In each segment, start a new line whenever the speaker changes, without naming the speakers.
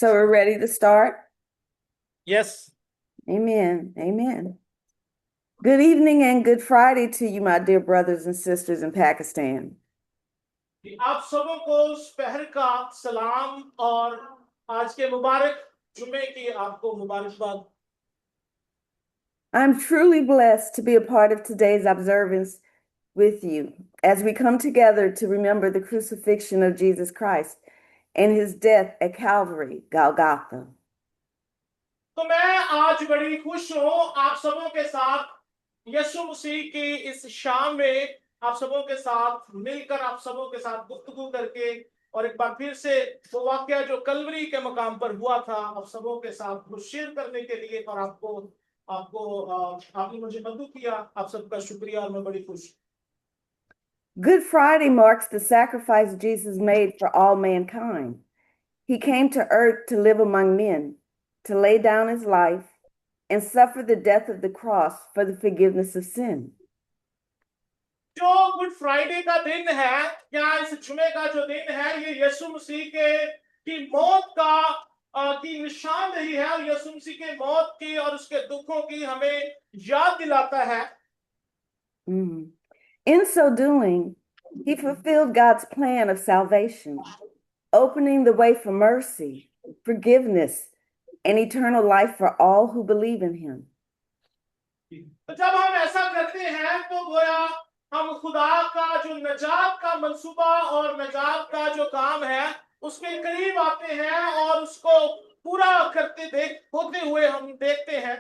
So we're ready to start?
Yes.
Amen. Amen. Good evening and good Friday to you, my dear brothers and sisters in Pakistan.
आप सबों को पहर का सलाम और आज के मुबारक जुमे की आपको मुबारकबाद।
I'm truly blessed to be a part of today's observance with you as we come together to remember the crucifixion of Jesus Christ and his death at Calvary, Golgotha.
तो मैं आज बड़ी खुश हूँ आप सबों के साथ यीशु मसीह की इस शाम में आप सबों के साथ मिलकर आप सबों के साथ गुफ्तगू करके और एक बार फिर से वो वाकया जो कलवरी के मकाम पर हुआ था आप सबों के साथ वो शेयर करने के लिए और आपको आपको आपने मुझे मदद किया आप सबका शुक्रिया और मैं बड़ी खुश।
Good Friday marks the sacrifice Jesus made for all mankind. He came to earth to live among men, to lay down his life, and suffer the death of the cross for the forgiveness of sin.
जो good Friday का दिन है या इस जुमे का जो दिन है ये यीशु मसीह के की मौत का की निशानदेही है और यीशु मसीह के मौत की और उसके दुखों की हमें याद दिलाता है।
In so doing, he fulfilled God's plan of salvation, opening the way for mercy, forgiveness, and eternal life for all who believe in him.
तो जब हम ऐसा करते हैं तो गोया हम खुदा का जो नजात का मंसूबा और नजात का जो काम है उसके करीब आते हैं और उसको पूरा होते हुए हम देखते हैं।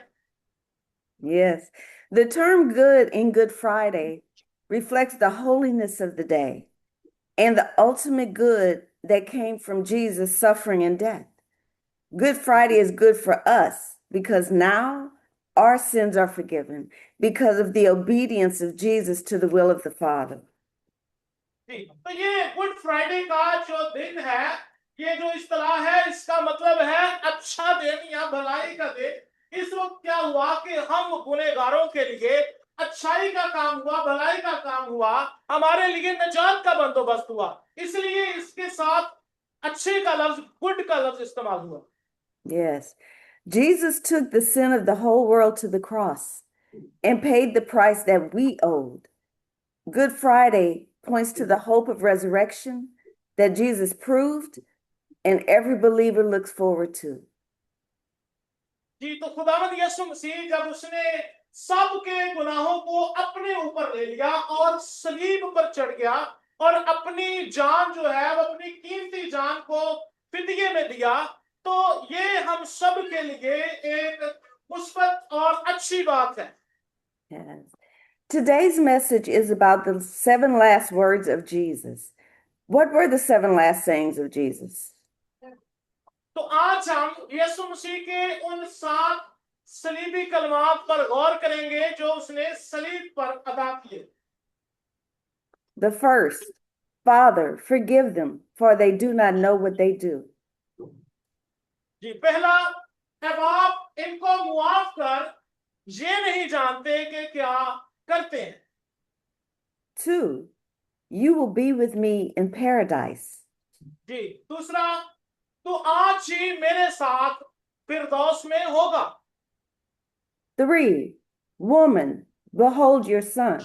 Yes, the term good in Good Friday reflects the holiness of the day and the ultimate good that came from Jesus' suffering and death. Good Friday is good for us because now our sins are forgiven because of the obedience of Jesus to the will of the Father.
तो ये good Friday का जो दिन है ये जो इस्तिलाह है इसका मतलब है अच्छा दिन या भलाई का दिन। इस वक्त क्या हुआ कि हम गुनहगारों के लिए अच्छाई का काम हुआ भलाई का काम हुआ हमारे लिए निजात का बंदोबस्त हुआ इसलिए इसके साथ अच्छे का लफ्ज गुड का लफ्ज इस्तेमाल हुआ।
Yes, Jesus took the sin of the whole world to the cross and paid the price that we owed. Good Friday points to the hope of resurrection that Jesus proved and every believer looks forward to.
जी तो खुदावंद यीशु मसीह जब उसने सबके गुनाहों को अपने ऊपर ले लिया और सलीब पर चढ़ गया और अपनी जान जो है वो अपनी कीमती जान को फिदिये में दिया तो ये हम सब के लिए एक मुस्बत और अच्छी बात है।
Yes. Today's message is about the 7 last words of Jesus. What were the 7 last sayings of Jesus?
तो आज हम यीशु मसीह के उन 7 सलीबी कलमात पर गौर करेंगे जो उसने सलीब पर अदा किए।
The first, Father, forgive them, for they do not know what they do.
जी पहला है बाप इनको मुआफ कर ये नहीं जानते कि क्या करते हैं।
2, you will be with me in paradise.
जी दूसरा तो आज ही मेरे साथ फिरदौस में होगा।
3, woman, behold your son.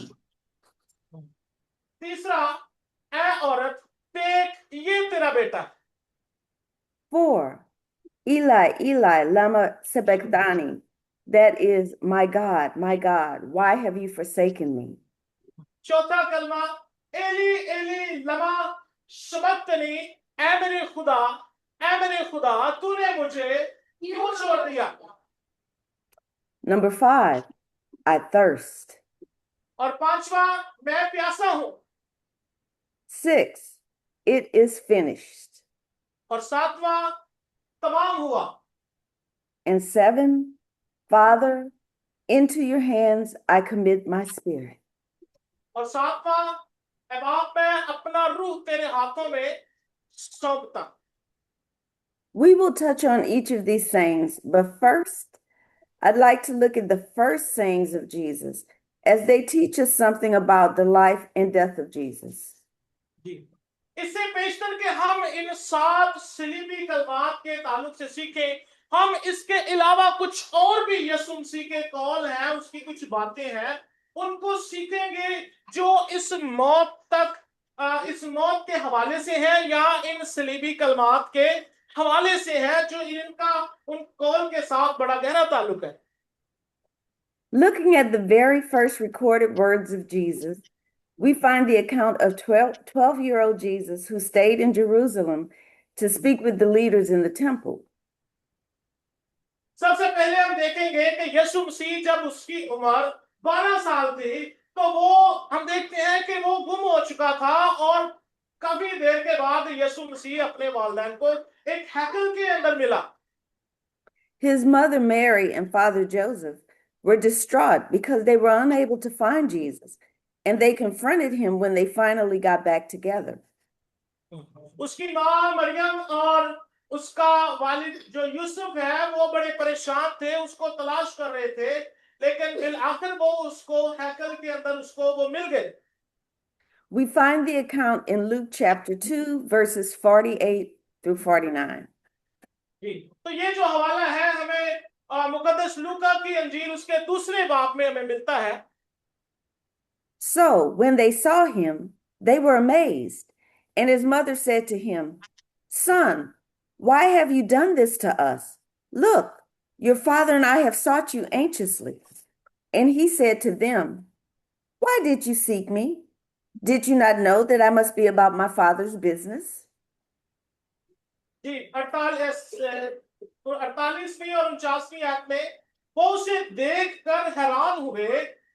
तीसरा ऐ औरत देख ये तेरा बेटा।
4, Eli, Eli, lama sabachthani. That is, my God, why have you forsaken me?
चौथा कलमा एली एली लमा शबक्तनी ऐ मेरे खुदा तूने मुझे क्यों छोड़ दिया।
Number 5, I thirst.
और पांचवा मैं प्यासा हूं।
6, it is finished.
और सातवां तमाम हुआ।
And 7, Father, into your hands I commit my spirit.
और सातवां ऐ बाप मैं अपना रूह तेरे हाथों में सौंपता।
We will touch on each of these sayings, but first, I'd like to look at the first sayings of Jesus as they teach us something about the life and death of Jesus.
जी इससे पेश करके हम इन 7 सलीबी कलमात के ताल्लुक से सीखें। हम इसके अलावा कुछ और भी यीशु मसीह के कौल हैं, उसकी कुछ बातें हैं, उनको सीखेंगे जो इस मौत के हवाले से है या इन सलीबी कलमात के हवाले से है, जो इनका उन कौल के साथ बड़ा गहरा ताल्लुक है।
Looking at the very first recorded words of Jesus, we find the account of 12-year-old Jesus who stayed in Jerusalem to speak with the leaders in the temple.
सबसे पहले हम देखेंगे कि यीशु मसीह जब उसकी उम्र 12 साल थी, तो वो हम देखते हैं कि वो गुम हो चुका था, और काफी देर के बाद यीशु मसीह अपने वालिदैन को एक हैकल के अंदर मिला।
His mother Mary and father Joseph were distraught because they were unable to find Jesus, and they confronted him when they finally got back together.
उसकी माँ मरियम और उसका वालिद जो यूसुफ है, वो बड़े परेशान थे, उसको तलाश कर रहे थे, लेकिन फिर आखिर वो उसको हैकल के अंदर उसको वो मिल गए।
We find the account in Luke chapter 2, verses 48 through 49.
जी, तो ये जो हवाला है हमें मुकद्दस लूका की अंजील उसके दूसरे बाब में हमें मिलता है।
So when they saw him, they were amazed. And his mother said to him, Son, why have you done this to us? Look, your father and I have sought you anxiously. And he said to them, Why did you seek me? Did you not know that I must be about my father's business?
जी, 48वीं और 49वीं आयत में वो उसे देखकर हैरान हुए,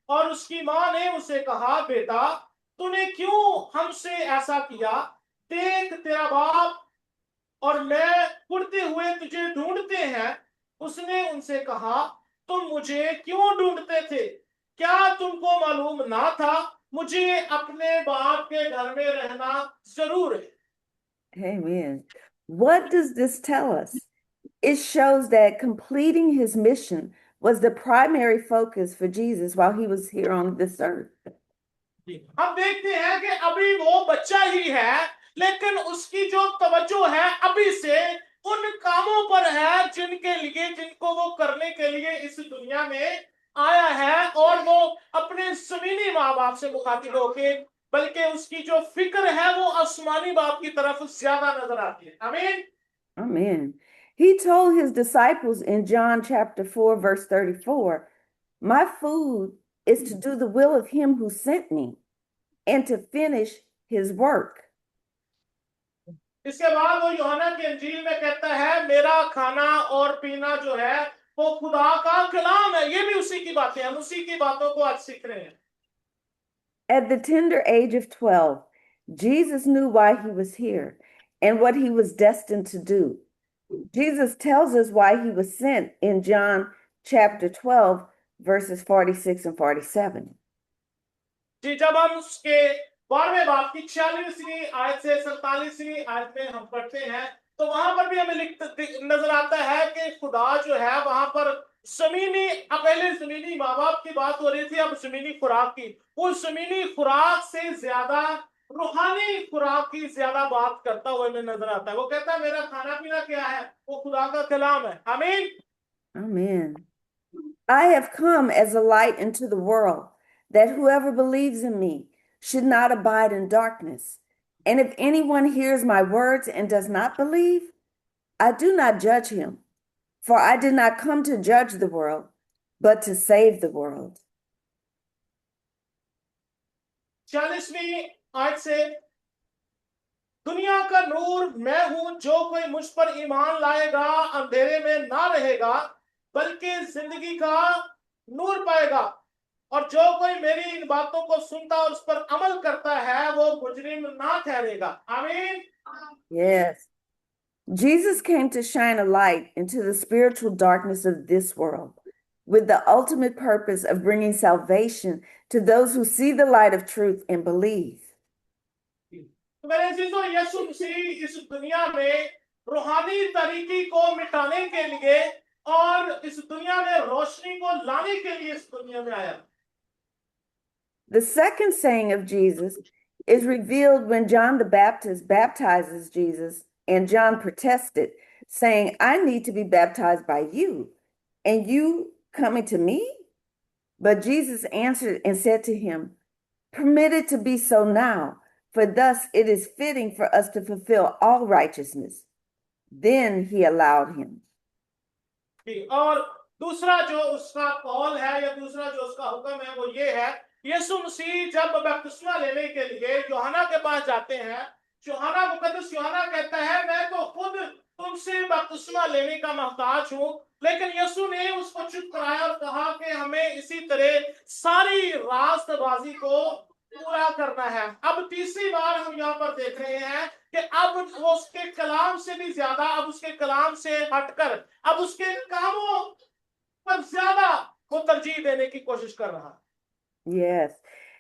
और उसकी माँ ने उसे कहा, बेटा तूने क्यों हमसे ऐसा किया? देख, तेरा बाप और मैं उड़ते हुए तुझे ढूंढते हैं। उसने उनसे कहा, तुम मुझे क्यों ढूंढते थे? क्या तुमको मालूम ना था मुझे अपने बाप के घर में रहना जरूर है?
Amen. What does this tell us? It shows that completing his mission was the primary focus for Jesus while he was here on this earth.
हम देखते हैं कि अभी वो बच्चा ही है, लेकिन उसकी जो तवज्जो है अभी से उन कामों पर है जिनको वो करने के लिए इस दुनिया में आया है, और वो अपने जमीनी माँ बाप से मुखातिब होके, बल्कि उसकी जो फिक्र है वो आसमानी बाप की तरफ ज्यादा नजर आती है। आमीन।
Amen. He told his disciples in John chapter 4, verse 34, My food is to do the will of him who sent me and to finish his work.
इसके बाद वो यूहन्ना की अंजील में कहता है, मेरा खाना और पीना जो है वो खुदा का कलाम है। ये भी उसी की बातें हैं, हम उसी की बातों को आज सीख रहे हैं।
At the tender age of 12, Jesus knew why he was here and what he was destined to do. Jesus tells us why he was sent in John chapter 12, verses 46 and 47.
जी, जब हम उसके 12वें बाब की 46वीं आयत से 47वीं आयत में हम पढ़ते हैं, तो वहां पर भी हमें नजर आता है कि खुदा जो है वहां पर पहले जमीनी माँ बाप की बात हो रही थी, अब जमीनी खुराक की। उस जमीनी खुराक से ज्यादा रूहानी खुराक की ज्यादा बात करता हुआ हमें नजर आता है। वो कहता है, मेरा खाना पीना क्या है? वो खुदा का कलाम है। आमीन।
Amen. I have come as a light into the world, that whoever believes in me should not abide in darkness. And if anyone hears my words and does not believe, I do not judge him, for I did not come to judge the world, but to save the world.
40वीं आयत से, दुनिया का नूर मैं हूं, जो कोई मुझ पर ईमान लाएगा अंधेरे में ना रहेगा, बल्कि जिंदगी का नूर पाएगा। और जो कोई मेरी इन बातों को सुनता और उस पर अमल करता है, वो मुजरिम ना ठहरेगा। आमीन।
Yes. Jesus came to shine a light into the spiritual darkness of this world with the ultimate purpose of bringing salvation to those who see the light of truth and believe.
तो मेरे अजीजों, यीशु मसीह इस दुनिया में रूहानी तरीकी को मिटाने के लिए और इस दुनिया में रोशनी को लाने के लिए इस दुनिया में आया।
The second saying of Jesus is revealed when John the Baptist baptizes Jesus, and John protested, saying, I need to be baptized by you, and you coming to me? But Jesus answered and said to him, Permit it to be so now, for thus it is fitting for us to fulfill all righteousness. Then he allowed him.
और दूसरा जो उसका call है या दूसरा जो उसका हुक्म है वो ये है, यीशु मसीह जब बपतिस्मा लेने के लिए यूहन्ना के पास जाते हैं, यूहन्ना मुकद्दस यूहन्ना कहता है मैं तो खुद तुमसे बपतिस्मा लेने का मोहताज हूं, लेकिन यीशु ने उसको चुप कराया और कहा कि हमें इसी तरह सारी रास्तबाजी को पूरा करना है। अब तीसरी बार हम यहाँ पर देख रहे हैं कि अब वो उसके कलाम से भी ज्यादा, अब उसके कलाम से हटकर अब उसके कामों पर ज्यादा वो तरजीह देने की कोशिश कर रहा है।
Yes.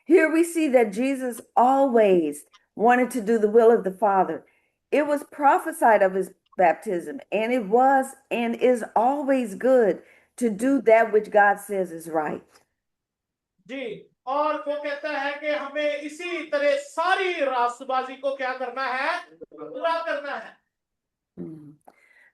Here we see that Jesus always wanted to do the will of the Father. It was prophesied of his baptism, and it was and is always good to do that which God says is right.
जी, और वो कहता है कि हमें इसी तरह सारी रास्तबाजी को क्या करना है, पूरा करना है।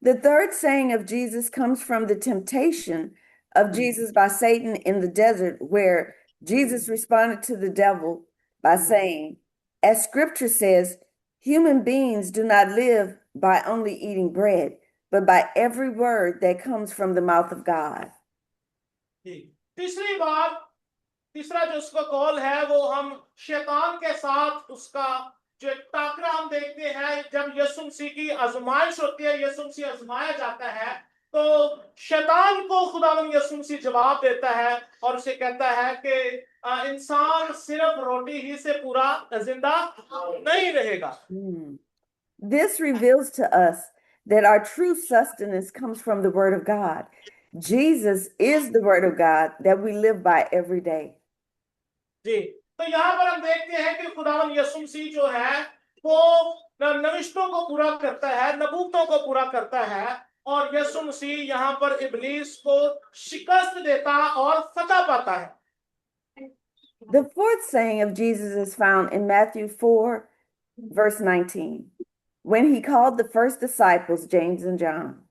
The third saying of Jesus comes from the temptation of Jesus by Satan in the desert, where Jesus responded to the devil by saying, as scripture says, human beings do not live by only eating bread, but by every word that comes from the mouth of God.
तीसरी बात, तीसरा जो उसका call है वो हम शैतान के साथ उसका जो एक टाकरा हम देखते हैं, जब यीशु मसीह की आजमाइश होती है, यीशु मसीह आजमाया जाता है, तो शैतान को खुदावंद यीशु मसीह जवाब देता है और उसे कहता है कि इंसान सिर्फ रोटी ही से पूरा जिंदा नहीं रहेगा।
This reveals to us that our true sustenance comes from the Word of God. Jesus is the Word of God that we live by every day.
जी, तो यहाँ पर हम देखते हैं कि खुदावंद यीशु मसीह जो है वो नविश्तों को पूरा करता है, नबूवतों को पूरा करता है, और यीशु मसीह यहाँ पर इब्लीस को शिकस्त देता और फतह पाता है।
The fourth saying of Jesus is found in Matthew 4, verse 19, when he called the first disciples, James and John.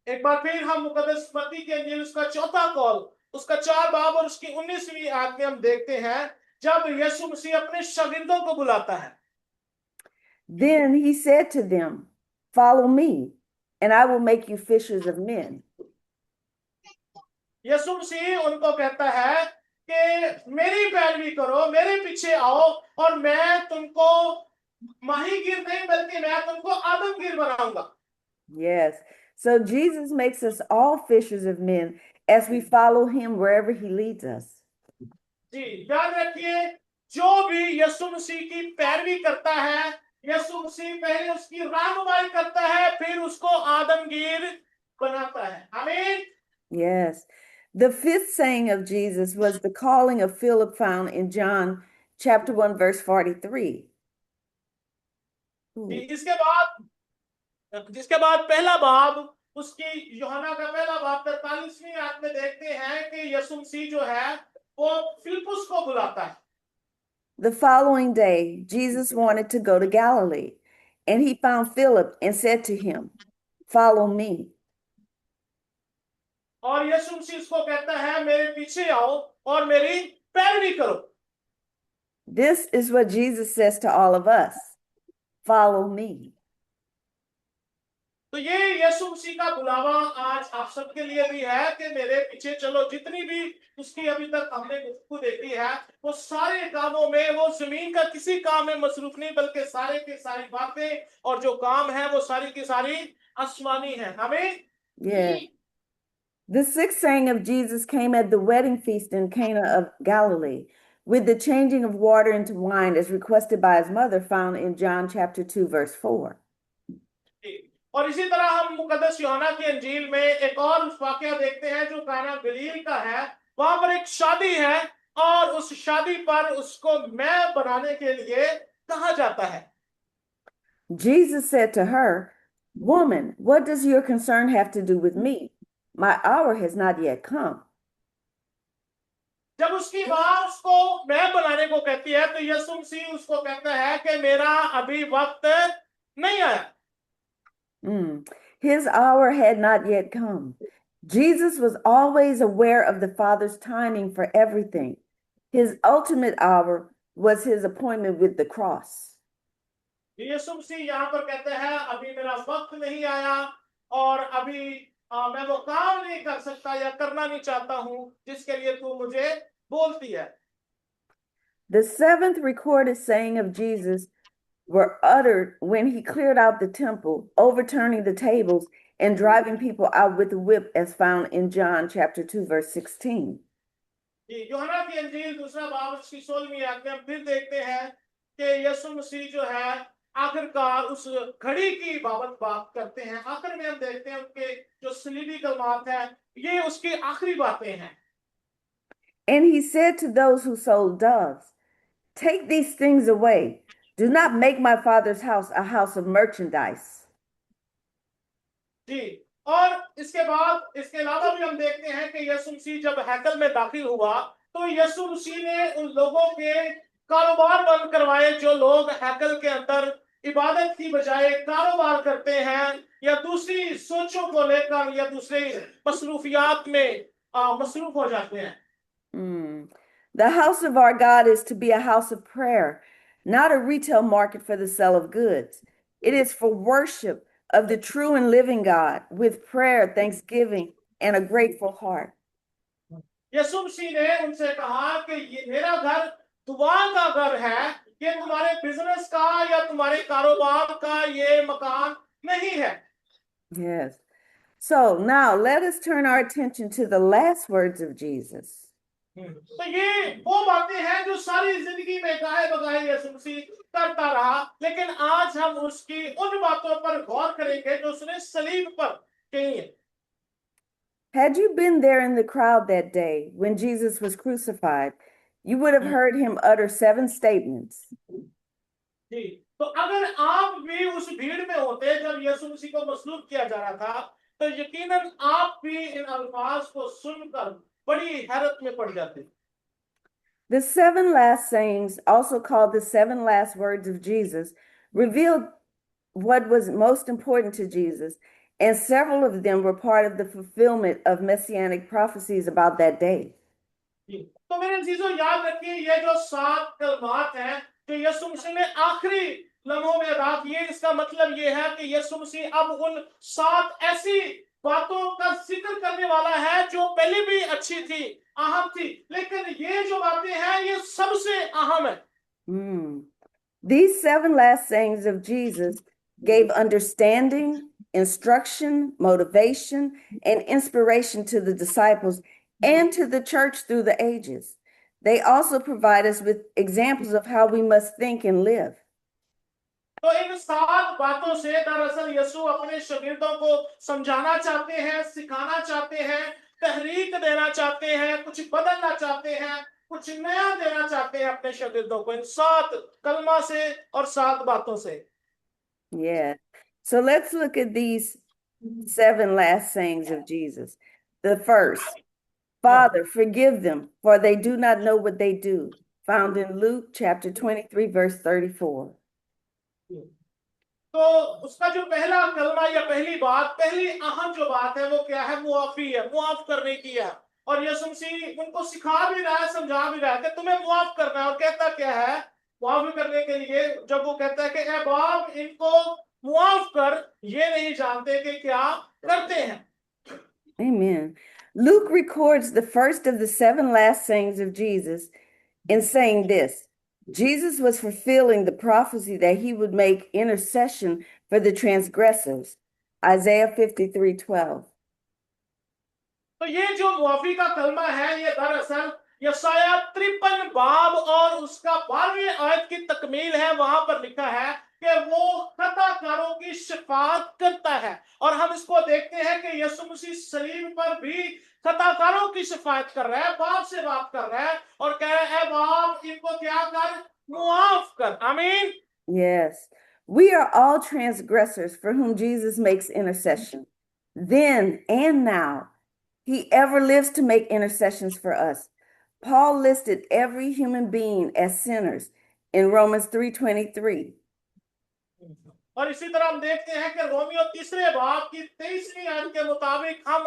एक बार फिर हम मुकद्दस मत्ती के अंजील उसका चौथा कॉल, उसका 4 बाब और उसकी 19वीं आयत में हम देखते हैं जब यीशु मसीह अपने शागिर्दों को बुलाता है।
Then he said to them, Follow me, and I will make you fishers of men.
यीशु मसीह उनको कहता है कि मेरी पैरवी करो, मेरे पीछे आओ, और मैं तुमको माहीगीर नहीं बल्कि मैं तुमको आदमगीर बनाऊंगा।
Yes. So Jesus makes us all fishers of men as we follow him wherever he leads us.
जी, याद रखिए, जो भी यीशु मसीह की पैरवी करता है, यीशु मसीह पहले उसकी रहनुमाई करता है, फिर उसको आदमगीर बनाता है। आमीन।
Yes. The fifth saying of Jesus was the calling of Philip found in John chapter 1, verse 43.
जिसके बाद पहला बाब, उसकी यूहन्ना का पहला बाब 43वीं आयत में देखते हैं कि यीशु मसीह जो है वो फिलिप्पुस को बुलाता है।
The following day, Jesus wanted to go to Galilee, and he found Philip and said to him, Follow me.
और यीशु मसीह उसको कहता है मेरे पीछे आओ और मेरी पैरवी करो।
This is what Jesus says to all of us. Follow me.
तो ये यीशु मसीह का बुलावा आज आप सबके लिए भी है कि मेरे पीछे चलो। जितनी भी उसकी अभी तक हमने गुफ्तगू देखी है, वो सारे कामों में वो जमीन का किसी काम में मसरूफ नहीं, बल्कि सारे की सारी बातें और जो काम है वो सारी की सारी आसमानी है। हमें
Yeah. The sixth saying of Jesus came at the wedding feast in Cana of Galilee, with the changing of water into wine as requested by his mother, found in John chapter 2, verse 4.
और इसी तरह हम मुकद्दस यूहन्ना की अंजील में एक और वाकया देखते हैं जो काना गलील का है। वहां पर एक शादी है और उस शादी पर उसको मैं बनाने के लिए कहा जाता है।
Jesus said to her, Woman, what does your concern have to do with me? My hour has not yet come.
जब उसकी माँ उसको मैं बनाने को कहती है तो यीशु मसीह उसको कहता है कि मेरा अभी वक्त नहीं आया।
His hour had not yet come. Jesus was always aware of the Father's timing for everything. His ultimate hour was his appointment with the cross.
यीशु मसीह यहाँ पर कहते हैं अभी मेरा वक्त नहीं आया और अभी मैं वो काम नहीं कर सकता या करना नहीं चाहता हूँ जिसके लिए तू मुझे बोलती है।
The seventh recorded saying of Jesus were uttered when he cleared out the temple, overturning the tables and driving people out with a whip, as found in John chapter 2, verse 16.
यूहन्ना की अंजील दूसरा बाब उसकी 16वीं आयत में हम फिर देखते हैं कि यीशु मसीह जो है आखिरकार उस घड़ी की बात करते हैं। आखिर में हम देखते हैं उनके जो सलीबी कलमात है ये उसकी आखिरी बातें हैं।
And he said to those who sold doves, "Take these things away. Do not make my Father's house a house of merchandise."
जी, और इसके बाद इसके अलावा भी हम देखते हैं कि यीशु मसीह जब हैकल में दाखिल हुआ तो यीशु मसीह ने उन लोगों के कारोबार बंद करवाए जो लोग हैकल के अंदर इबादत की बजाय कारोबार करते हैं या दूसरी सोचों को लेकर या दूसरे मसरूफियात में मसरूफ हो जाते हैं।
The house of our God is to be a house of prayer, not a retail market for the sale of goods. It is for worship of the true and living God with prayer, thanksgiving, and a grateful heart.
यीशु मसीह ने उनसे कहा कि ये मेरा घर दुआ का घर है, ये तुम्हारे बिजनेस का या तुम्हारे कारोबार का ये मकान नहीं है।
Yes. So now let us turn our attention to the last words of Jesus.
तो ये वो बातें हैं जो सारी जिंदगी में गाए बगाए यीशु मसीह करता रहा, लेकिन आज हम उसकी उन बातों पर गौर करेंगे जो उसने सलीब पर कही है।
Had you been there in the crowd that day when Jesus was crucified, you would have heard him utter 7 statements.
जी, तो अगर आप भी उस भीड़ में होते जब यीशु मसीह को मसलूब किया जा रहा था तो यकीनन आप भी इन अल्फाज को सुनकर बड़ी हैरत में पड़ जाते।
The 7 last sayings, also called the 7 last words of Jesus, revealed what was most important to Jesus, and several of them were part of the fulfillment of messianic prophecies about that day.
तो मेरे चीजों याद रखिए ये जो 7 कलमात हैं जो यीशु मसीह ने आखिरी लम्हों में अदा किए, इसका मतलब ये है कि यीशु मसीह अब उन 7 ऐसी बातों का जिक्र करने वाला है जो पहले भी अच्छी थी, अहम थी, लेकिन ये जो बातें हैं ये सबसे अहम है।
These 7 last sayings of Jesus gave understanding, instruction, motivation, and inspiration to the disciples and to the church through the ages. They also provide us with examples of how we must think and live.
तो इन 7 बातों से दरअसल यीशु अपने शागिर्दों को समझाना चाहते हैं, सिखाना चाहते हैं, तहरीक देना चाहते हैं, कुछ बदलना चाहते हैं, कुछ नया देना चाहते हैं अपने शागिर्दों को इन 7 कलमा से और 7 बातों से।
Yeah. So let's look at these 7 last sayings of Jesus. The first, "Father, forgive them, for they do not know what they do," found in Luke chapter 23, verse 34.
तो उसका जो पहला कलमा या पहली बात, पहली अहम जो बात है वो क्या है? मुआफी है, मुआफ करने की है। और यीशु मसीह उनको सिखा भी रहा है, समझा भी रहा है कि तुम्हें मुआफ करना है। और कहता क्या है मुआफ करने के लिए? जब वो कहता है कि ए बाप इनको मुआफ कर, ये नहीं जानते कि क्या करते हैं।
Amen. Luke records the first of the 7 last sayings of Jesus in saying this: Jesus was fulfilling the prophecy that he would make intercession for the transgressors. Isaiah 53:12.
तो ये जो मुआफी का कलमा है ये दरअसल यशाया 53 बाब और उसका 12वें आयत की तकमील है। वहां पर लिखा है कि वो खताकारों की शफाअत करता है। और हम इसको देखते हैं कि यीशु मसीह सलीब पर भी खताकारों की शफाअत कर रहा है, बाप से बात कर रहा है और कह रहा है बाप इनको क्या कर, मुआफ कर। आमीन।
Yes, we are all transgressors for whom Jesus makes intercession. Then and now, he ever lives to make intercessions for us. Paul listed every human being as sinners in Romans 3:23.
और इसी तरह हम देखते हैं कि रोमियो तीसरे बाब की 23वीं आयत के मुताबिक हम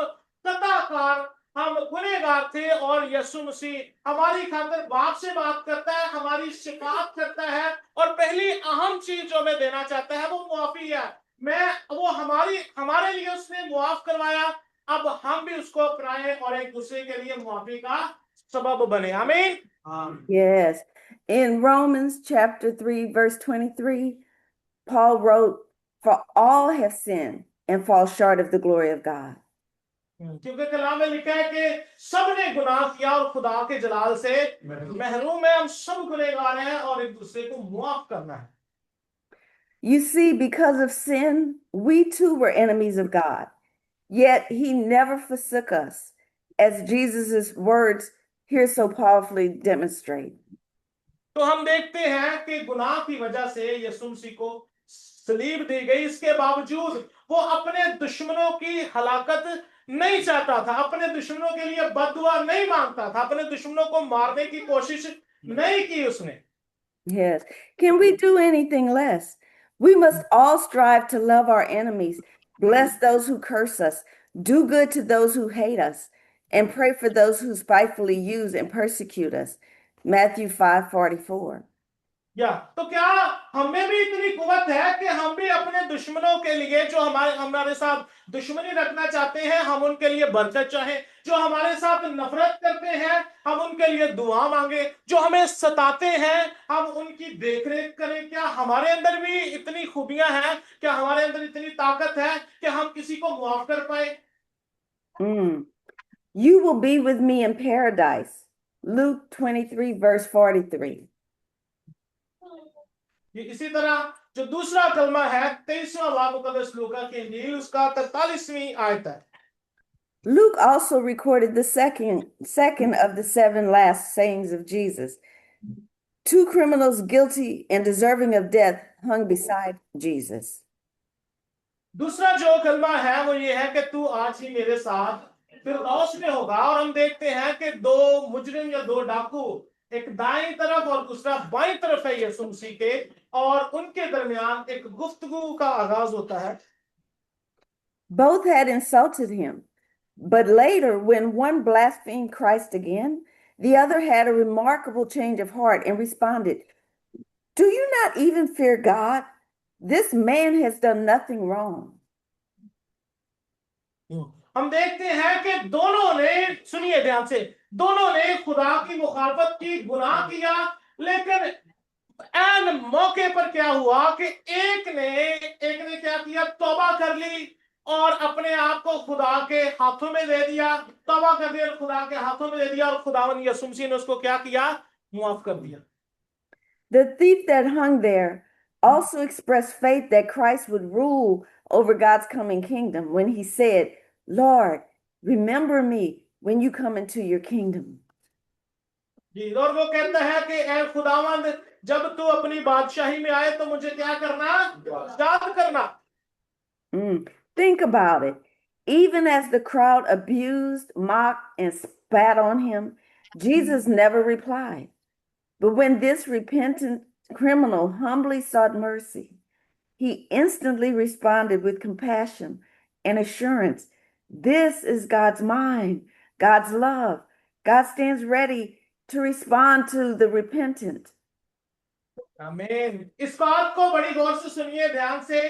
कदाकार, हम गुनहगार थे और यीशु मसीह हमारी खातिर बाप से बात करता है, हमारी शिफात करता है और पहली अहम चीज जो मैं देना चाहता है वो मुआफी है। मैं वो हमारे लिए उसने मुआफ करवाया, अब हम भी उसको अपनाएं और एक दूसरे के लिए मुआफी का सबब बने। आमीन।
Yes. In Romans chapter 3, verse 23, Paul wrote, "For all have sinned and fall short of the glory of God."
क्योंकि कलाम में लिखा है कि सबने गुनाह किया और खुदा के जलाल से महरूम है। हम सब गुनहगार हैं और एक दूसरे को मुआफ करना है।
You see, because of sin, we too were enemies of God. Yet he never forsook us, as Jesus' words here so powerfully demonstrate.
तो हम देखते हैं कि गुनाह की वजह से यीशु मसीह को सलीब दी गई, इसके बावजूद वो अपने दुश्मनों की हलाकत नहीं चाहता था, अपने दुश्मनों के लिए बददुआ नहीं मांगता था, अपने दुश्मनों को मारने की कोशिश नहीं की उसने।
Yes. Can we do anything less? We must all strive to love our enemies, bless those who curse us, do good to those who hate us, and pray for those who spitefully use and persecute us. Matthew 5:44.
या तो क्या हमें भी इतनी कुवत है कि हम भी अपने दुश्मनों के लिए, जो हमारे हमारे साथ दुश्मनी रखना चाहते हैं, हम उनके लिए बरकत चाहें, जो हमारे साथ नफरत करते हैं हम उनके लिए दुआ मांगे, जो हमें सताते हैं हम उनकी देखरेख करें? क्या हमारे अंदर भी इतनी खूबियां हैं, क्या हमारे अंदर इतनी ताकत है कि हम किसी को मुआफ कर पाए?
You will be with me in paradise. Luke 23, verse 43.
ये इसी तरह जो दूसरा कलमा है 23वां बाब मुकद्दस लूका की इंजील उसका 43वीं आयत है।
Luke also recorded the second of the seven last sayings of Jesus. Two criminals guilty and deserving of death hung beside Jesus.
दूसरा जो कलमा है वो ये है कि तू आज ही मेरे साथ फिरदौस में होगा। और हम देखते हैं कि दो मुजरिम या दो डाकू, एक दाईं तरफ और दूसरा बाईं तरफ है यीशु मसीह के, और उनके दरमियान एक गुफ्तगू का आगाज होता है।
Both had insulted him, but later, when one blasphemed Christ again, the other had a remarkable change of heart and responded, "Do you not even fear God? This man has done nothing wrong."
हम देखते हैं कि दोनों ने, सुनिए ध्यान से, दोनों ने खुदा की मुखालफत की, गुनाह किया, लेकिन एन मौके पर क्या हुआ कि एक ने क्या किया, तौबा कर ली और अपने आप को खुदा के हाथों में दे दिया, तौबा कर दिया, खुदा के हाथों में दे दिया और खुदावन यीशु मसीह ने उसको क्या किया, मुआफ कर दिया।
The thief that hung there also expressed faith that Christ would rule over God's coming kingdom when he said, "Lord, remember me when you come into your kingdom."
जी, और वो कहता है कि ऐ खुदावंद, जब तू अपनी बादशाही में आए तो मुझे क्या करना, याद करना।
Think about it. Even as the crowd abused, mocked, and spat on him, Jesus never replied. But when this repentant criminal humbly sought mercy, he instantly responded with compassion and assurance. This is God's mind, God's love. God stands ready to respond to the repentant.
आमीन। इस बात को बड़ी गौर से सुनिए, ध्यान से,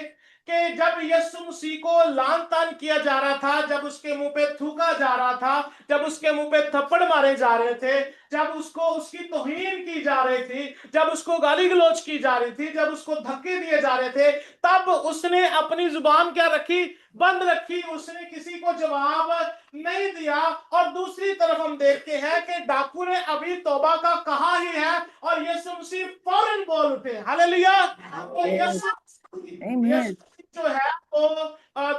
कि जब यीशु मसीह को लान तान किया जा रहा था, जब उसके मुंह पे थूका जा रहा था, जब उसके मुंह पे थप्पड़ मारे जा रहे थे, जब उसको उसकी तौहीन की जा रही थी, जब उसको गाली गलौज की जा रही थी, जब उसको धक्के दिए जा रहे थे, तब उसने अपनी जुबान क्या रखी, बंद रखी, उसने किसी को जवाब नहीं दिया। और दूसरी तरफ हम देखते हैं कि डाकू ने अभी तौबा का कहा ही है और यीशु मसीह फौरन बोल उठे। हालेलुया। तो यीशु जो है वो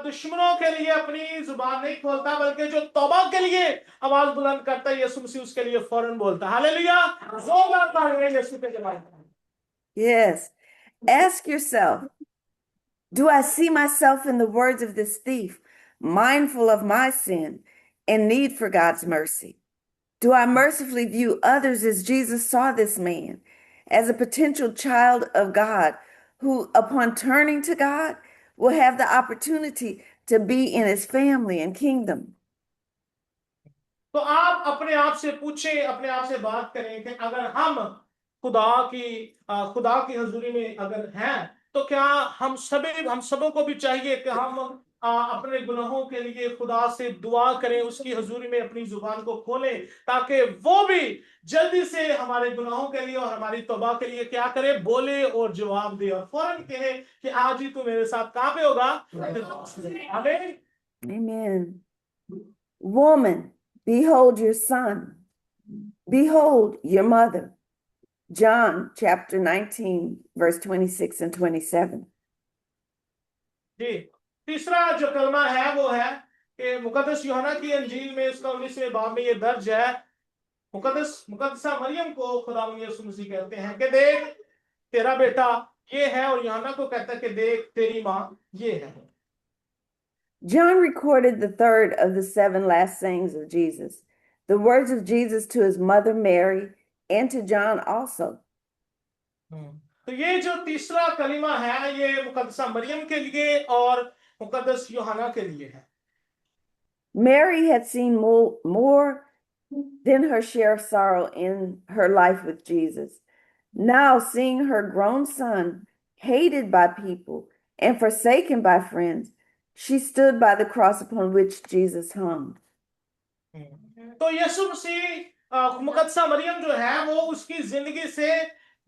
दुश्मनों के लिए अपनी जुबान नहीं खोलता, बल्कि जो तौबा के लिए आवाज बुलंद करता है यीशु मसीह उसके लिए फौरन बोलता है। हालेलुया। जोरदार तालियां यीशु के जवाब।
Yes. Ask yourself, do I see myself in the words of this thief, mindful of my sin and need for God's mercy? Do I mercifully view others as Jesus saw this man, as a potential child of God who, upon turning to God, will have the opportunity to be in his family and kingdom?
तो आप अपने आप से पूछें, अपने आप से बात करें कि अगर हम खुदा की हजूरी में अगर हैं, तो क्या हम सबों को भी चाहिए कि हम अपने गुनाहों के लिए खुदा से दुआ करें, उसकी हजूरी में अपनी जुबान को खोलें, ताकि वो भी जल्दी से हमारे गुनाहों के लिए और हमारी तौबा के लिए क्या करे, बोले और जवाब दे और फौरन कहे कि आज ही तू मेरे साथ कहां पे होगा। आमीन।
Amen. Woman, behold your son. Behold your mother. John chapter 19, verse 26 and 27.
जी, तीसरा जो कलमा है वो है कि मुकद्दस यूहन्ना की अंजील में उसका 19वें बाब में ये दर्ज है। मुकद्दसा मरियम को खुदावंद यीशु मसीह कहते हैं कि देख तेरा बेटा ये है, और यूहन्ना को कहता है कि देख तेरी माँ ये है।
John recorded the third of the 7 last sayings of Jesus, the words of Jesus to his mother Mary and to John also.
तो ये जो तीसरा कलिमा है ये मुकद्दसा मरियम के लिए और मुकद्दस यूहन्ना के लिए है।
Mary had seen more than her share of sorrow in her life with Jesus. Now, seeing her grown son hated by people and forsaken by friends, she stood by the cross upon which Jesus hung.
तो यीशु मसीह मुकद्दसा मरियम जो है वो उसकी जिंदगी से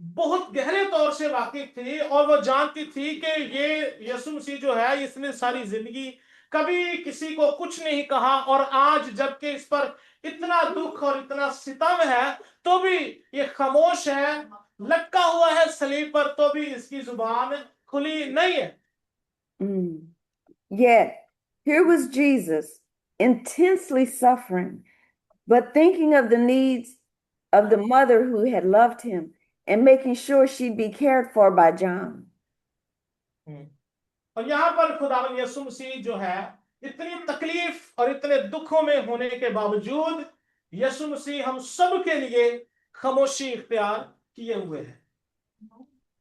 बहुत गहरे तौर से वाकिफ थी, और वो जानती थी कि ये यीशु मसीह जो है इसने सारी जिंदगी कभी किसी को कुछ नहीं कहा, और आज जबकि इस पर इतना दुख और इतना सितम है तो भी ये खामोश है, लटका हुआ है सलीब पर, तो भी इसकी जुबान खुली नहीं है।
Yet, here was Jesus intensely suffering, but thinking of the needs of the mother who had loved him and making sure she'd be cared for by John.
और यहाँ पर खुदावंद यीशु मसीह जो है इतनी तकलीफ और इतने दुखों में होने के बावजूद यीशु मसीह हम सब के लिए खामोशी इख्तियार किए हुए है।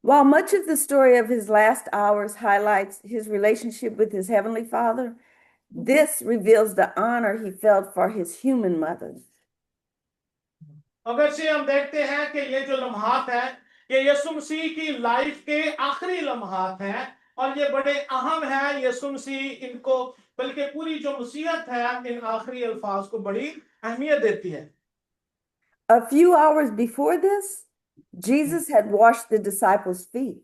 While much of the story of his last hours highlights his relationship with his heavenly Father, this reveals the honor he felt for his human mother.
अगर से हम देखते हैं कि ये जो लम्हात है ये यीशु मसीह की लाइफ के आखिरी लम्हात हैं, और ये बड़े अहम है। यीशु मसीह इनको, बल्कि पूरी जो मसीहत है, इन आखिरी अल्फाज को बड़ी अहमियत देती है।
A few hours before this, Jesus had washed the disciples' feet,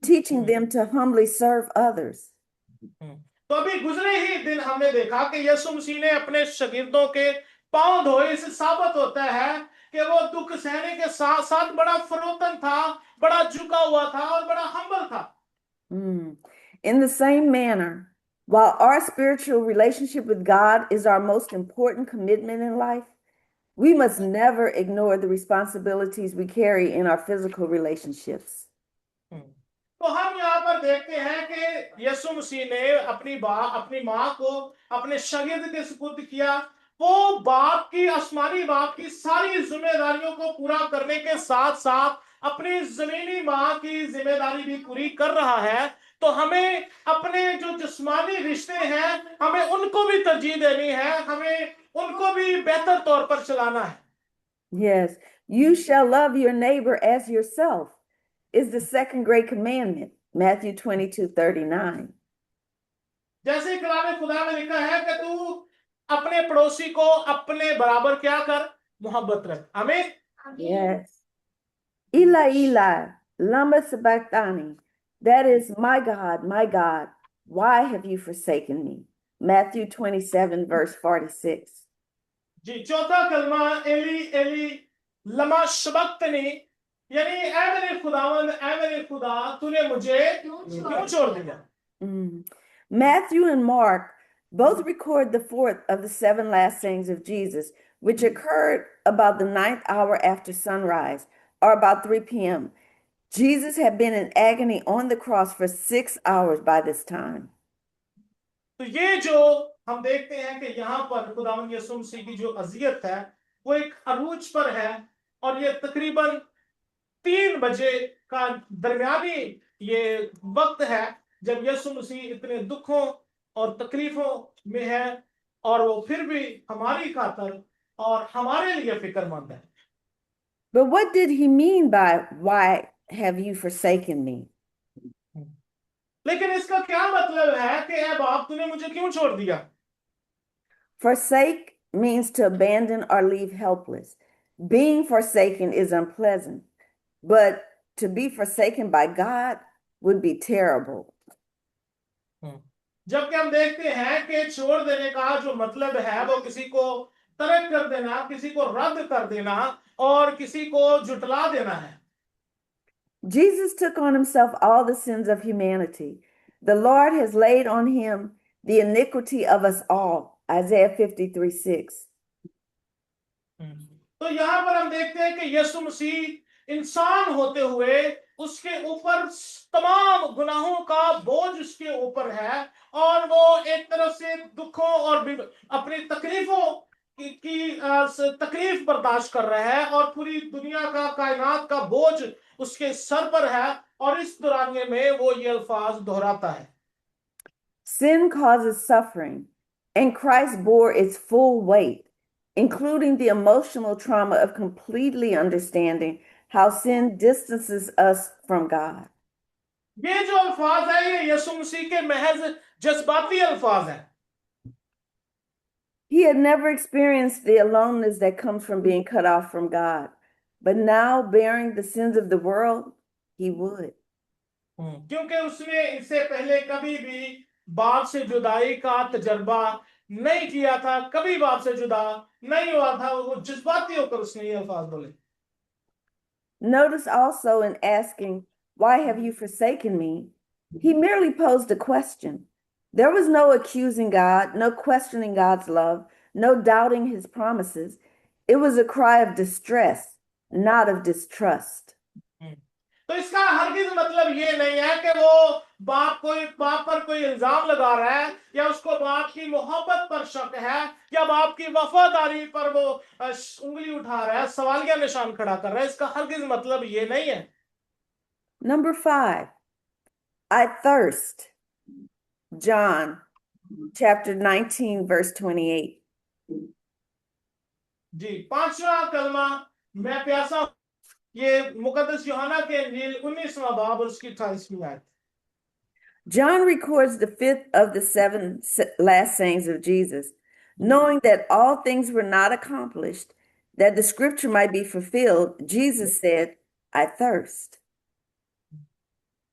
teaching them to humbly serve others.
तो अभी गुजरे ही दिन हमने देखा कि यीशु मसीह ने अपने शागिर्दों के पांव धोए। इससे साबित होता है कि वो दुख सहने के साथ साथ बड़ा फरोतन था, बड़ा झुका हुआ था और बड़ा हम्बल था।
In the same manner, while our spiritual relationship with God is our most important commitment in life, we must never ignore the responsibilities we carry in our physical relationships.
तो हम यहाँ पर देखते हैं कि यीशु मसीह ने अपनी माँ को अपने शागिर्द के सुपुर्द किया। वो बाप की, आसमानी बाप की सारी जिम्मेदारियों को पूरा करने के साथ साथ अपनी जमीनी माँ की जिम्मेदारी भी पूरी कर रहा है। तो हमें अपने जो जिस्मानी रिश्ते हैं हमें उनको भी तरजीह देनी है, हमें उनको भी बेहतर तौर पर चलाना है।
Yes, you shall love your neighbor as yourself is the second great commandment, Matthew 22:39.
जैसे कलाम खुदा में लिखा है कि तू अपने पड़ोसी को अपने बराबर क्या कर, मोहब्बत रख। आमीन।
Yes. Eli, Eli, lama sabachthani. That is, my God, why have you forsaken me? Matthew 27, verse 46.
जी, चौथा कलमा एली एली लमा शबक्तनी, यानी ऐ मेरे खुदावंद, ऐ मेरे खुदा, तूने मुझे क्यों छोड़ दिया।
Matthew and Mark both record the fourth of the 7 last sayings of Jesus, which occurred about the 9th hour after sunrise, or about 3 p.m. Jesus had been in agony on the cross for 6 hours by this time.
तो ये जो हम देखते हैं कि यहाँ पर खुदावंद यीशु मसीह की जो अजियत है वो एक अरूज पर है और ये तकरीबन 3 बजे का दरमियानी ये वक्त है जब यीशु मसीह इतने दुखों और तकलीफों में है और वो फिर भी हमारी खातर और हमारे लिए फिक्रमंद है।
But what did he mean by, why have you forsaken me?
लेकिन इसका क्या मतलब है कि ऐ बाप तूने मुझे क्यों छोड़ दिया?
Forsake means to abandon or leave helpless. Being forsaken is unpleasant, but to be forsaken by God would be terrible.
जबकि हम देखते हैं कि छोड़ देने का जो मतलब है वो किसी को तरक कर देना, किसी को रद्द कर देना और किसी को जुटला देना है।
Jesus took on himself all the sins of humanity. The Lord has laid on him the iniquity of us all. Isaiah 53:6.
तो यहाँ पर हम देखते हैं कि यीशु मसीह इंसान होते हुए उसके ऊपर तमाम गुनाहों का बोझ उसके ऊपर है और वो एक तरह से दुखों और अपनी तकलीफों की तकलीफ बर्दाश्त कर रहा है और पूरी दुनिया का कायनात का बोझ उसके सर पर है और इस दौरानिए में वो ये अल्फाज दोहराता है।
Sin causes suffering, and Christ bore its full weight, including the emotional trauma of completely understanding how sin distances us from God.
ये जो अल्फाज है ये यीशु मसीह के महज जज्बाती अल्फाज है।
He had never experienced the aloneness that comes from being cut off from God, but now bearing the sins of the world, he would.
क्योंकि उसने इससे पहले कभी भी बाप से जुदाई का तजर्बा नहीं किया था, कभी बाप से जुदा नहीं हुआ था, वो जज्बाती होकर उसने ये अल्फाज बोले।
Notice also in asking, "Why have you forsaken me?" He merely posed a question. There was no accusing God, no questioning God's love, no doubting his promises. It was a cry of distress, not of distrust.
तो इसका हरगिज मतलब ये नहीं है कि वो बाप पर कोई इल्जाम लगा रहा है या उसको बाप की मोहब्बत पर शक है या बाप की वफादारी पर वो उंगली उठा रहा है, सवालिया निशान खड़ा कर रहा है। इसका हरगिज मतलब ये नहीं है।
Number 5, I thirst. John chapter 19, verse 28.
जी, 5वां कलमा, मैं प्यासा हूं। ये मुकद्दस यूहन्ना के इंजील 19वां बाब और उसकी 28वीं आयत।
John records the fifth of the seven last sayings of Jesus, knowing that all things were not accomplished, that the scripture might be fulfilled. Jesus said, I thirst.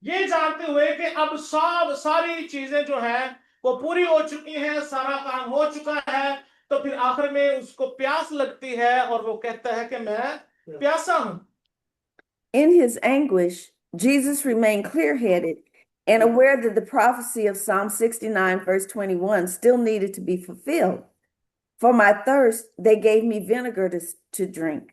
ये जानते हुए कि अब सारी चीजें जो हैं वो पूरी हो चुकी हैं, सारा काम हो चुका है, तो फिर आखिर में उसको प्यास लगती है और वो कहता है कि मैं प्यासा हूं।
In his anguish, Jesus remained clear headed and aware that the prophecy of Psalm 69, verse 21, still needed to be fulfilled. For my thirst, they gave me vinegar to drink.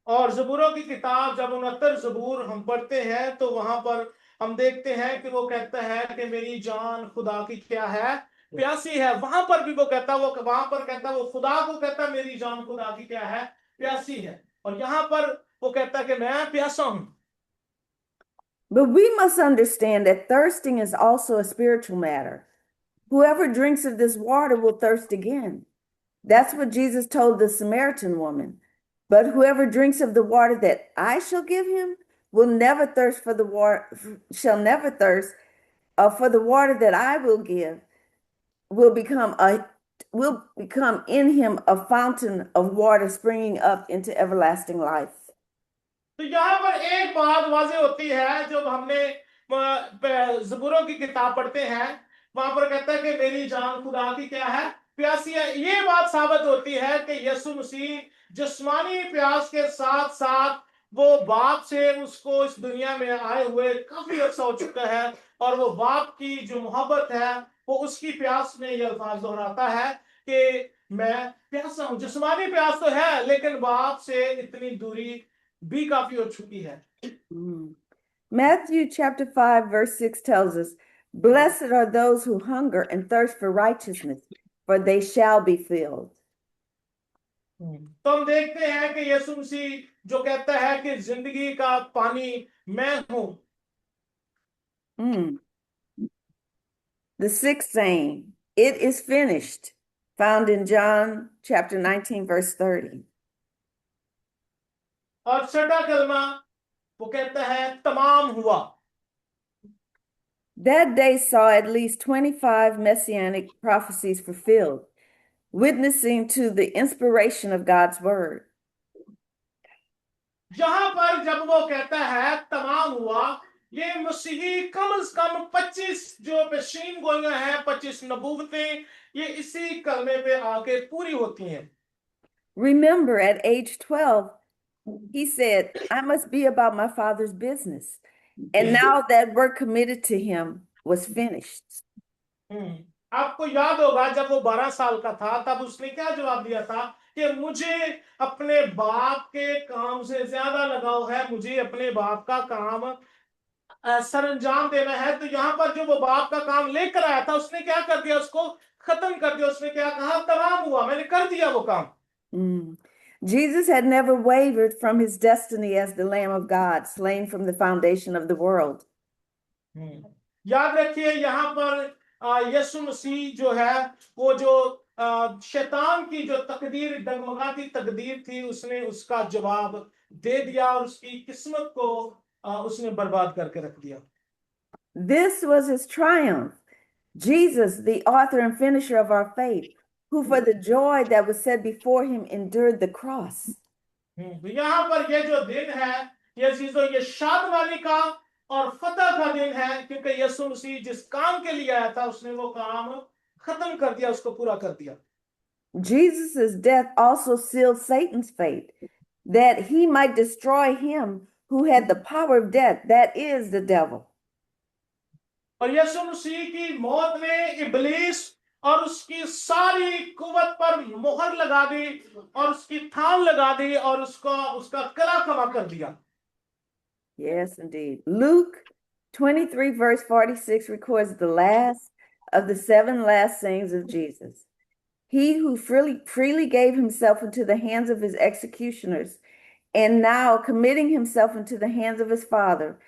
और जबूरों की किताब जब 69 जबूर हम पढ़ते हैं तो वहां पर हम देखते हैं कि वो कहता है कि मेरी जान खुदा की क्या है, प्यासी है। वहां पर भी वो कहता है, वो वहां पर कहता है, वो खुदा को कहता है मेरी जान खुदा की क्या है, प्यासी है। और यहाँ पर वो कहता है कि मैं प्यासा हूं।
But we must understand that thirsting is also a spiritual matter. Whoever drinks of this water will thirst again. That's what Jesus told the Samaritan woman. But whoever drinks of the water that I shall give him will never thirst for the water, shall never thirst, for the water that I will give will become in him a fountain of water springing up into everlasting life.
तो यहाँ पर एक बात वाज़ेह होती है, जब हमने ज़बूरों की किताब पढ़ते हैं, वहां पर कहता है कि मेरी जान खुदा की क्या है, प्यासी है। ये बात साबित होती है कि यीशु मसीह जिस्मानी प्यास के साथ साथ वो बाप से उसको इस दुनिया में आए हुए काफी अर्सा हो चुका है और वो बाप की जो मोहब्बत है वो उसकी प्यास में ये अल्फाज दोहराता है कि मैं प्यासा हूं। जिस्मानी प्यास तो है लेकिन बाप से इतनी दूरी भी काफी हो चुकी है।
Matthew chapter 5, verse 6 tells us, "Blessed are those who hunger and thirst for righteousness, for they shall be filled."
तो हम देखते हैं कि यीशु मसीह जो कहता है कि जिंदगी का पानी मैं हूं।
Mm. The sixth saying, it is finished, found in John chapter 19, verse 30.
और छठा कलमा वो कहता है तमाम हुआ।
That day saw at least 25 messianic prophecies fulfilled, witnessing to the inspiration of God's word.
यहां पर जब वो कहता है तमाम हुआ, ये मसीही कम से कम 25 जो पेशीन गोइयां हैं, 25 नबूवतें, ये इसी कलमे पे आके पूरी होती हैं।
Remember, at age 12, he said, I must be about my father's business. And now that work committed to him was finished.
आपको याद होगा जब वो 12 साल का था तब उसने क्या जवाब दिया था कि मुझे अपने बाप के काम से ज्यादा लगाव है, मुझे अपने बाप का काम सरंजाम देना है। तो यहाँ पर जो वो बाप का काम लेकर आया था उसने क्या कर दिया, उसको खत्म कर दिया। उसने क्या कहा, तमाम हुआ, मैंने कर दिया वो काम।
Jesus had never wavered from his destiny as the Lamb of God, slain from the foundation of the world.
याद रखिए यहाँ पर यीशु मसीह जो है वो जो शैतान की जो तकदीर, डगमगाती तकदीर थी, उसने उसका जवाब दे दिया और उसकी किस्मत को उसने बर्बाद करके रख दिया।
This was his triumph. Jesus, the author and finisher of our faith, who for the joy that was set before him endured the cross.
तो यहाँ पर ये जो दिन है, ये चीजों, ये शादमानी का और फतह का दिन है, क्योंकि यीशु मसीह जिस काम के लिए आया था उसने वो काम खत्म कर दिया, उसको पूरा कर दिया।
Jesus' death also sealed Satan's fate, that he might destroy him who had the power of death, that is the devil.
और यीशु मसीह की मौत ने इब्लीस और उसकी सारी कुवत पर मोहर लगा दी और उसकी थाम लगा दी और उसका कला कमा कर दिया।
Yes, indeed. Luke 23, verse 46 records the last of the 7 last sayings of Jesus. He who freely gave himself into the hands of his executioners, and now committing himself into the hands of his Father.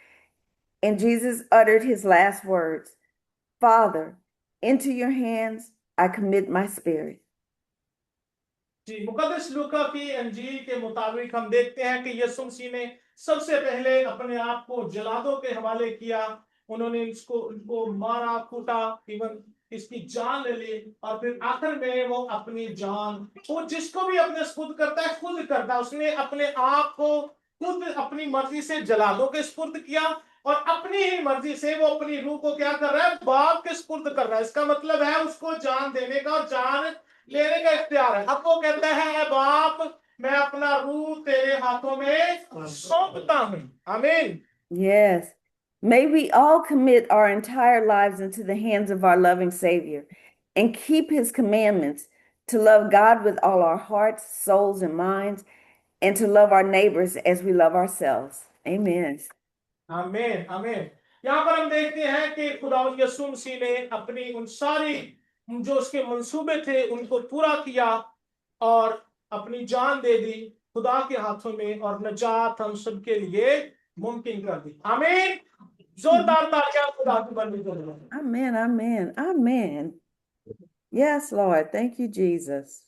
And Jesus uttered his last words, Father, into your hands I commit my spirit.
जी, मुकद्दस लूका की अंजील के मुताबिक हम देखते हैं कि यीशु मसीह ने सबसे पहले अपने आप को जलादों के हवाले किया। उन्होंने उनको मारा, कूटा, इवन इसकी जान ले ली और फिर आखिर में वो अपनी जान, वो जिसको भी अपने सुपुर्द करता है खुद करता है। उसने अपने आप को खुद अपनी मर्जी से जलादों के सुपुर्द किया और अपनी ही मर्जी से वो अपनी रूह को क्या कर रहा है, बाप के सुपुर्द कर रहा है। इसका मतलब है उसको जान देने का और जान लेने का इख्तियार है। अब वो कहता है, बाप मैं अपना रूह तेरे हाथों में सौंपता हूं। आमीन।
Yes. May we all commit our entire lives into the hands of our loving Savior and keep his commandments to love God with all our hearts, souls, and minds, and to love our neighbors as we love ourselves. Amen.
आमीन, आमीन। यहाँ पर हम देखते हैं कि खुदा यीशु मसीह ने अपनी उन सारी जो उसके मंसूबे थे उनको पूरा किया और अपनी जान दे दी खुदा के हाथों में और नजात हम सबके लिए मुमकिन कर दी। आमीन। जोरदार तालियां खुदा की बंदी के लिए।
Amen, amen, amen. Yes, Lord. Thank you, Jesus.